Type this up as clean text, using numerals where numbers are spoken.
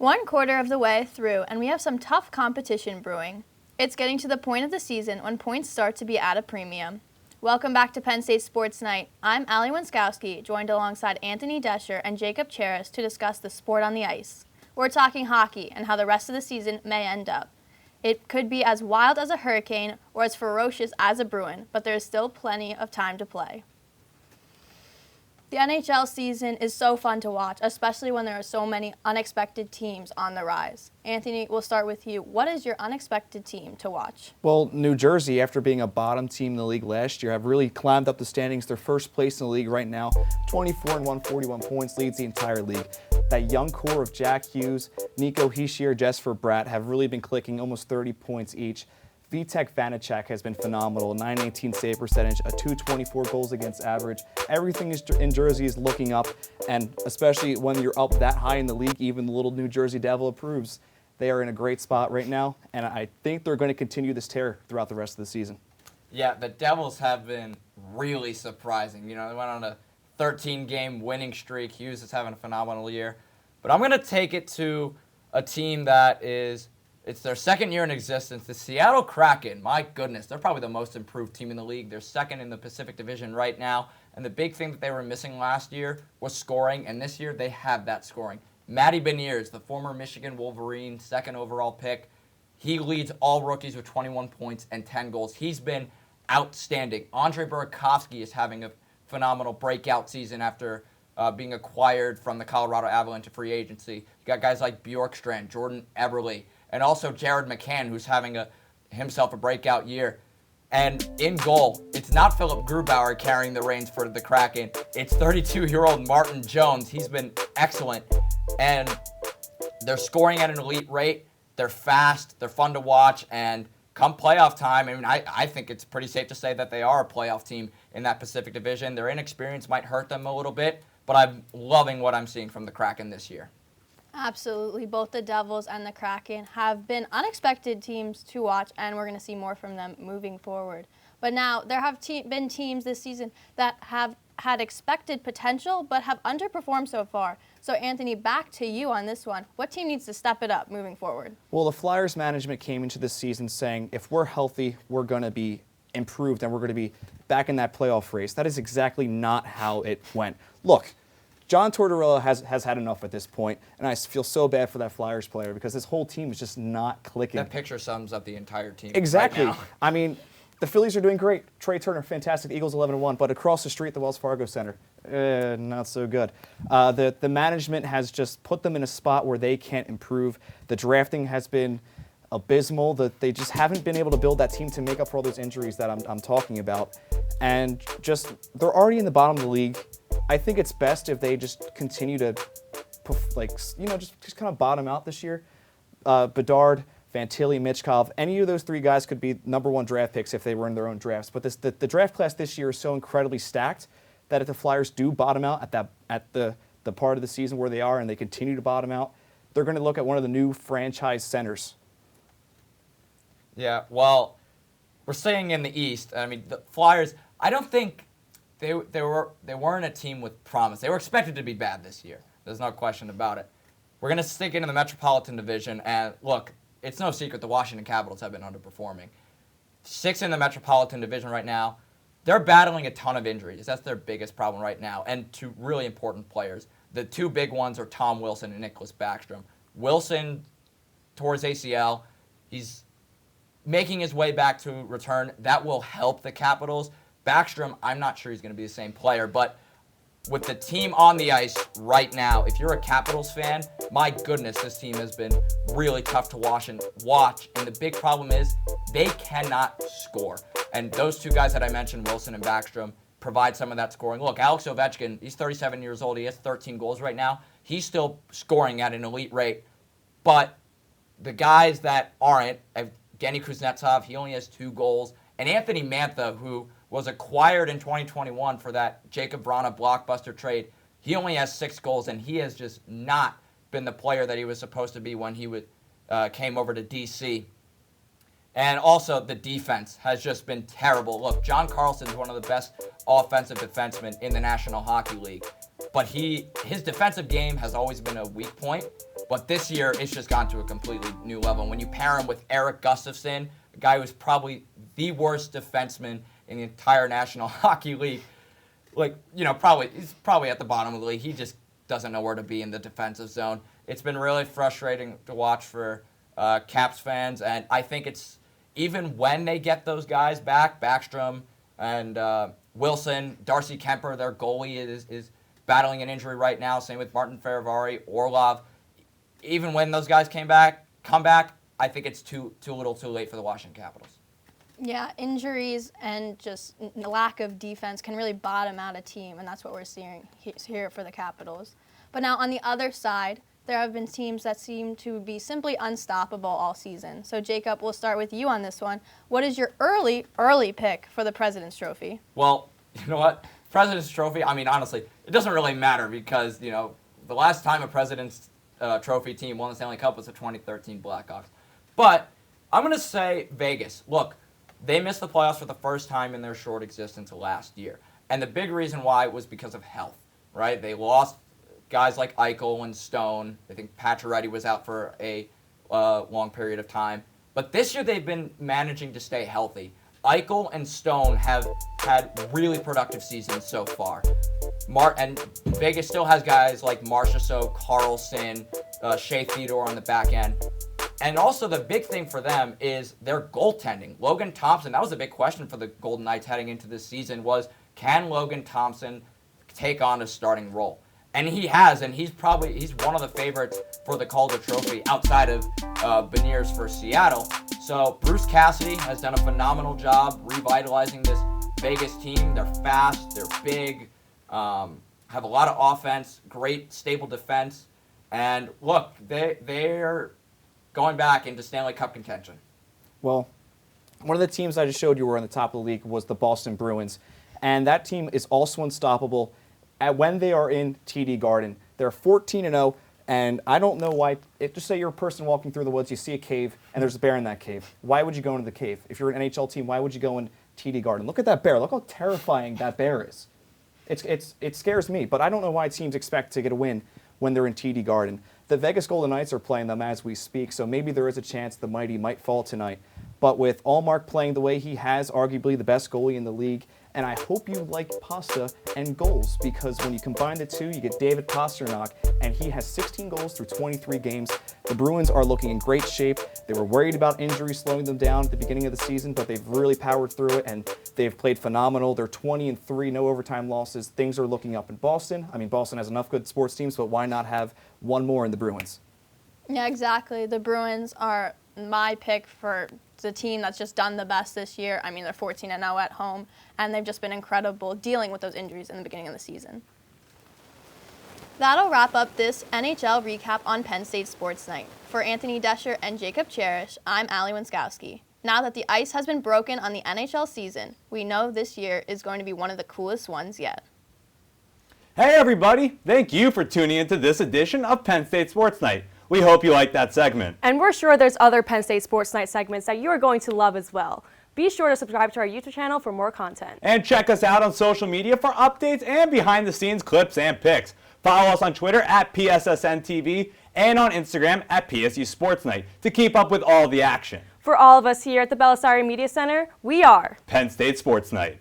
One quarter of the way through, and we have some tough competition brewing. It's getting to the point of the season when points start to be at a premium. Welcome back to Penn State Sports Night. I'm Allie Wenskoski, joined alongside Anthony Desher and Jacob Cheris to discuss the sport on the ice. We're talking hockey and how the rest of the season may end up. It could be as wild as a hurricane or as ferocious as a Bruin, but there is still plenty of time to play. The NHL season is so fun to watch, especially when there are so many unexpected teams on the rise. Anthony, we'll start with you. What is your unexpected team to watch? Well, New Jersey, after being a bottom team in the league last year, have really climbed up the standings. They're first place in the league right now. 24-1, 41 points, leads the entire league. That young core of Jack Hughes, Nico Hischier, Jesper Bratt have really been clicking almost 30 points each. Vitek Vanacek has been phenomenal, 918 save percentage, a 224 goals against average. Everything in Jersey is looking up, and especially when you're up that high in the league, even the little New Jersey Devil approves. They are in a great spot right now, and I think they're going to continue this tear throughout the rest of the season. Yeah, the Devils have been really surprising. You know, they went on a 13-game winning streak. Hughes is having a phenomenal year. But I'm going to take it to a team that it's their second year in existence. The Seattle Kraken, my goodness, they're probably the most improved team in the league. They're second in the Pacific Division right now. And the big thing that they were missing last year was scoring. And this year they have that scoring. Matty Beniers, the former Michigan Wolverine, second overall pick, he leads all rookies with 21 points and 10 goals. He's been outstanding. Andre Burakovsky is having a phenomenal breakout season after being acquired from the Colorado Avalanche to free agency. You got guys like Bjorkstrand, Jordan Eberle, and also Jared McCann, who's having himself a breakout year. And in goal, it's not Philip Grubauer carrying the reins for the Kraken. It's 32-year-old Martin Jones. He's been excellent. And they're scoring at an elite rate. They're fast. They're fun to watch. And come playoff time, I mean, I think it's pretty safe to say that they are a playoff team in that Pacific Division. Their inexperience might hurt them a little bit, but I'm loving what I'm seeing from the Kraken this year. Absolutely. Both the Devils and the Kraken have been unexpected teams to watch, and we're going to see more from them moving forward. But now there have been teams this season that have had expected potential but have underperformed so far. So, Anthony, back to you on this one. What team needs to step it up moving forward? Well, the Flyers management came into this season saying, if we're healthy, we're going to be improved and we're going to be back in that playoff race. That is exactly not how it went. Look, John Tortorella has had enough at this point, and I feel so bad for that Flyers player because this whole team is just not clicking. That picture sums up the entire team. Exactly. Right now. I mean, the Phillies are doing great. Trey Turner, fantastic. Eagles 11-1, but across the street, the Wells Fargo Center, not so good. The management has just put them in a spot where they can't improve. The drafting has been abysmal. They just haven't been able to build that team to make up for all those injuries that I'm talking about. And just, they're already in the bottom of the league. I think it's best if they just continue to, just kind of bottom out this year. Bedard, Fantilli, Michkov, any of those three guys could be #1 draft picks if they were in their own drafts. But the draft class this year is so incredibly stacked that if the Flyers do bottom out at the part of the season where they are and they continue to bottom out, they're going to look at one of the new franchise centers. Yeah, well, we're staying in the East. I mean, the Flyers, I don't think they weren't a team with promise. They were expected to be bad this year. There's no question about it. We're going to stick into the Metropolitan Division, and look, it's no secret the Washington Capitals have been underperforming. 6th in the Metropolitan Division right now. They're battling a ton of injuries. That's their biggest problem right now, and two really important players. The two big ones are Tom Wilson and Nicholas Backstrom. Wilson tore his ACL. He's making his way back to return. That will help the Capitals. Backstrom, I'm not sure he's going to be the same player, but with the team on the ice right now, if you're a Capitals fan, my goodness, this team has been really tough to watch. And the big problem is they cannot score. And those two guys that I mentioned, Wilson and Backstrom, provide some of that scoring. Look, Alex Ovechkin, he's 37 years old. He has 13 goals right now. He's still scoring at an elite rate. But the guys that aren't, Evgeny Kuznetsov, he only has 2 goals. And Anthony Mantha, who was acquired in 2021 for that Jacob Vrana blockbuster trade, he only has 6 goals, and he has just not been the player that he was supposed to be when he came over to D.C. And also, the defense has just been terrible. Look, John Carlson's one of the best offensive defensemen in the National Hockey League. But his defensive game has always been a weak point. But this year, it's just gone to a completely new level. And when you pair him with Eric Gustafsson, a guy who's probably the worst defenseman in the entire National Hockey League, he's probably at the bottom of the league. He just doesn't know where to be in the defensive zone. It's been really frustrating to watch for Caps fans. And I think it's, even when they get those guys back, Backstrom and Wilson, Darcy Kemper, their goalie is battling an injury right now. Same with Martin Feravari, Orlov. Even when those guys come back, I think it's too little too late for the Washington Capitals. Yeah, injuries and just lack of defense can really bottom out a team, and that's what we're seeing here for the Capitals. But now on the other side, there have been teams that seem to be simply unstoppable all season. So Jacob, we'll start with you on this one. What is your early pick for the President's Trophy? Well, you know what? President's Trophy, I mean, honestly, it doesn't really matter because, the last time a President's Trophy team won the Stanley Cup was the 2013 Blackhawks. But I'm going to say Vegas. Look, they missed the playoffs for the first time in their short existence last year. And the big reason why was because of health, right? They lost guys like Eichel and Stone. I think Pacioretty was out for a long period of time. But this year they've been managing to stay healthy. Eichel and Stone have had really productive seasons so far. And Vegas still has guys like Marchessault, Carlson, Shea Theodore on the back end. And also the big thing for them is their goaltending. Logan Thompson, that was a big question for the Golden Knights heading into this season, was can Logan Thompson take on a starting role? And he has, and he's one of the favorites for the Calder Trophy outside of Beniers for Seattle. So Bruce Cassidy has done a phenomenal job revitalizing this Vegas team. They're fast, they're big, have a lot of offense, great stable defense, and look, they're going back into Stanley Cup contention. Well, one of the teams I just showed you were on the top of the league was the Boston Bruins, and that team is also unstoppable when they are in TD Garden. They're 14-0, and I don't know why. Just say you're a person walking through the woods, you see a cave, and there's a bear in that cave. Why would you go into the cave? If you're an NHL team, why would you go in TD Garden? Look at that bear. Look how terrifying that bear is. It scares me, but I don't know why teams expect to get a win when they're in TD Garden. The Vegas Golden Knights are playing them as we speak, so maybe there is a chance the Mighty might fall tonight. But with Allmark playing the way he has, arguably the best goalie in the league, and I hope you like pasta and goals, because when you combine the two, you get David Pastrnak, and he has 16 goals through 23 games. The Bruins are looking in great shape. They were worried about injuries slowing them down at the beginning of the season, but they've really powered through it, and they've played phenomenal. They're 20-3, no overtime losses. Things are looking up in Boston. I mean, Boston has enough good sports teams, but why not have one more in the Bruins? Yeah, exactly. The Bruins are my pick for the team that's just done the best this year. I mean, they're 14-0 at home, and they've just been incredible dealing with those injuries in the beginning of the season. That'll wrap up this NHL recap on Penn State Sports Night. For Anthony Desher and Jacob Cheris, I'm Allie Wenskoski. Now that the ice has been broken on the NHL season, we know this year is going to be one of the coolest ones yet. Hey everybody, thank you for tuning into this edition of Penn State Sports Night. We hope you liked that segment. And we're sure there's other Penn State Sports Night segments that you are going to love as well. Be sure to subscribe to our YouTube channel for more content. And check us out on social media for updates and behind-the-scenes clips and pics. Follow us on Twitter at PSSN TV and on Instagram at PSU Sports Night to keep up with all the action. For all of us here at the Belisari Media Center, we are Penn State Sports Night.